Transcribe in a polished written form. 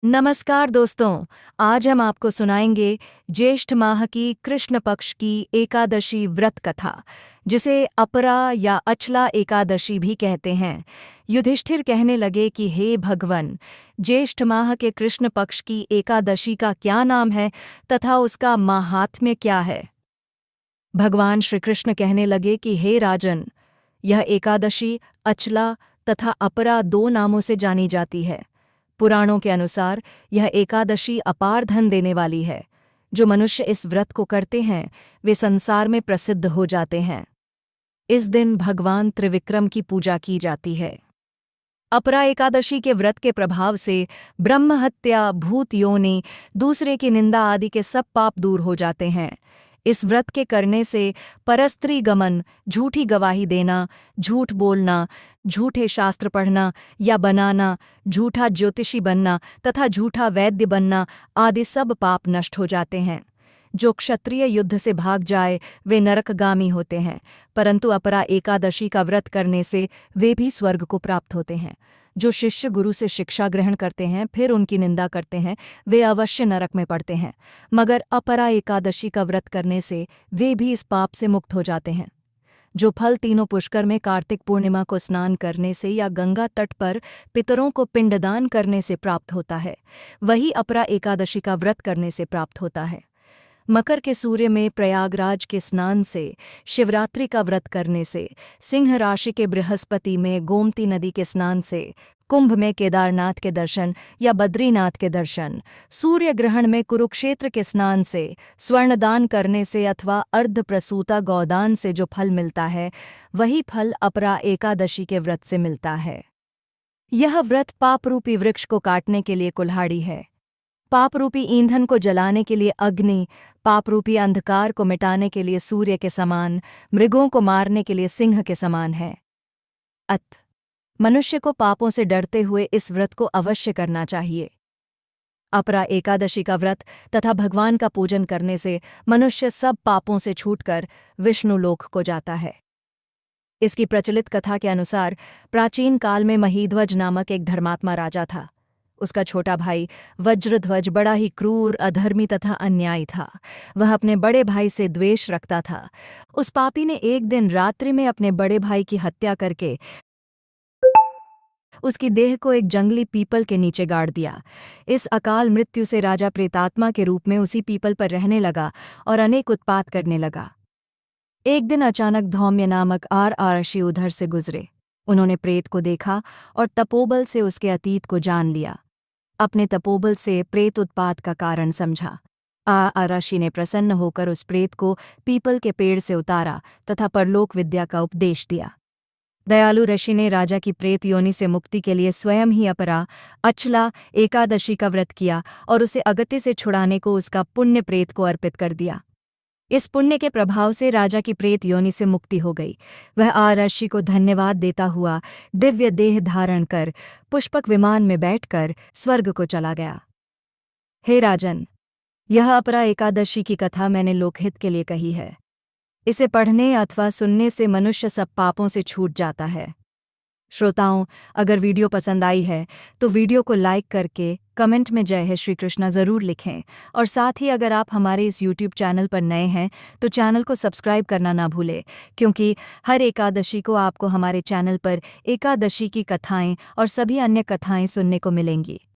नमस्कार दोस्तों। आज हम आपको सुनाएंगे ज्येष्ठ माह की कृष्ण पक्ष की एकादशी व्रत कथा, जिसे अपरा या अचला एकादशी भी कहते हैं। युधिष्ठिर कहने लगे कि हे भगवन, ज्येष्ठ माह के कृष्ण पक्ष की एकादशी का क्या नाम है तथा उसका माहात्म्य क्या है। भगवान श्री कृष्ण कहने लगे कि हे राजन, यह एकादशी अचला तथा अपरा दो नामों से जानी जाती है। पुराणों के अनुसार यह एकादशी अपार धन देने वाली है। जो मनुष्य इस व्रत को करते हैं वे संसार में प्रसिद्ध हो जाते हैं। इस दिन भगवान त्रिविक्रम की पूजा की जाती है। अपरा एकादशी के व्रत के प्रभाव से ब्रह्महत्या, भूत योनि, दूसरे की निंदा आदि के सब पाप दूर हो जाते हैं। इस व्रत के करने से परस्त्री गमन, झूठी गवाही देना, झूठ बोलना, झूठे शास्त्र पढ़ना या बनाना, झूठा ज्योतिषी बनना तथा झूठा वैद्य बनना आदि सब पाप नष्ट हो जाते हैं। जो क्षत्रिय युद्ध से भाग जाए वे नरकगामी होते हैं, परंतु अपरा एकादशी का व्रत करने से वे भी स्वर्ग को प्राप्त होते हैं। जो शिष्य गुरु से शिक्षा ग्रहण करते हैं फिर उनकी निंदा करते हैं वे अवश्य नरक में पड़ते हैं, मगर अपरा एकादशी का व्रत करने से वे भी इस पाप से मुक्त हो जाते हैं। जो फल तीनों पुष्कर में कार्तिक पूर्णिमा को स्नान करने से या गंगा तट पर पितरों को पिंडदान करने से प्राप्त होता है, वही अपरा एकादशी का व्रत करने से प्राप्त होता है। मकर के सूर्य में प्रयागराज के स्नान से, शिवरात्रि का व्रत करने से, सिंह राशि के बृहस्पति में गोमती नदी के स्नान से, कुंभ में केदारनाथ के दर्शन या बद्रीनाथ के दर्शन, सूर्य ग्रहण में कुरुक्षेत्र के स्नान से, स्वर्णदान करने से अथवा अर्धप्रसूता गौदान से जो फल मिलता है वही फल अपरा एकादशी के व्रत से मिलता है। यह व्रत पापरूपी वृक्ष को काटने के लिए कुल्हाड़ी है, पापरूपी ईंधन को जलाने के लिए अग्नि, पापरूपी अंधकार को मिटाने के लिए सूर्य के समान, मृगों को मारने के लिए सिंह के समान है। मनुष्य को पापों से डरते हुए इस व्रत को अवश्य करना चाहिए। अपरा एकादशी का व्रत तथा भगवान का पूजन करने से मनुष्य सब पापों से छूटकर विष्णु लोक को जाता है। इसकी प्रचलित कथा के अनुसार प्राचीन काल में महीध्वज नामक एक धर्मात्मा राजा था। उसका छोटा भाई वज्रध्वज बड़ा ही क्रूर, अधर्मी तथा अन्यायी था। वह अपने बड़े भाई से द्वेष रखता था। उस पापी ने एक दिन रात्रि में अपने बड़े भाई की हत्या करके उसकी देह को एक जंगली पीपल के नीचे गाड़ दिया। इस अकाल मृत्यु से राजा प्रेतात्मा के रूप में उसी पीपल पर रहने लगा और अनेक उत्पात करने लगा। एक दिन अचानक धौम्य नामक ऋषि उधर से गुजरे। उन्होंने प्रेत को देखा और तपोबल से उसके अतीत को जान लिया। अपने तपोबल से प्रेत उत्पात का कारण समझा। ऋषि ने प्रसन्न होकर उस प्रेत को पीपल के पेड़ से उतारा तथा परलोक विद्या का उपदेश दिया। दयालु ऋषि ने राजा की प्रेत योनि से मुक्ति के लिए स्वयं ही अपरा अचला एकादशी का व्रत किया और उसे अगति से छुड़ाने को उसका पुण्य प्रेत को अर्पित कर दिया। इस पुण्य के प्रभाव से राजा की प्रेत योनि से मुक्ति हो गई। वह ऋषि को धन्यवाद देता हुआ दिव्य देह धारण कर पुष्पक विमान में बैठकर स्वर्ग को चला गया। हे राजन, यह अपरा एकादशी की कथा मैंने लोकहित के लिए कही है। इसे पढ़ने अथवा सुनने से मनुष्य सब पापों से छूट जाता है। श्रोताओं, अगर वीडियो पसंद आई है तो वीडियो को लाइक करके कमेंट में जय है श्री कृष्णा ज़रूर लिखें, और साथ ही अगर आप हमारे इस यूट्यूब चैनल पर नए हैं तो चैनल को सब्सक्राइब करना ना भूलें, क्योंकि हर एकादशी को आपको हमारे चैनल पर एकादशी की कथाएं और सभी अन्य कथाएं सुनने को मिलेंगी।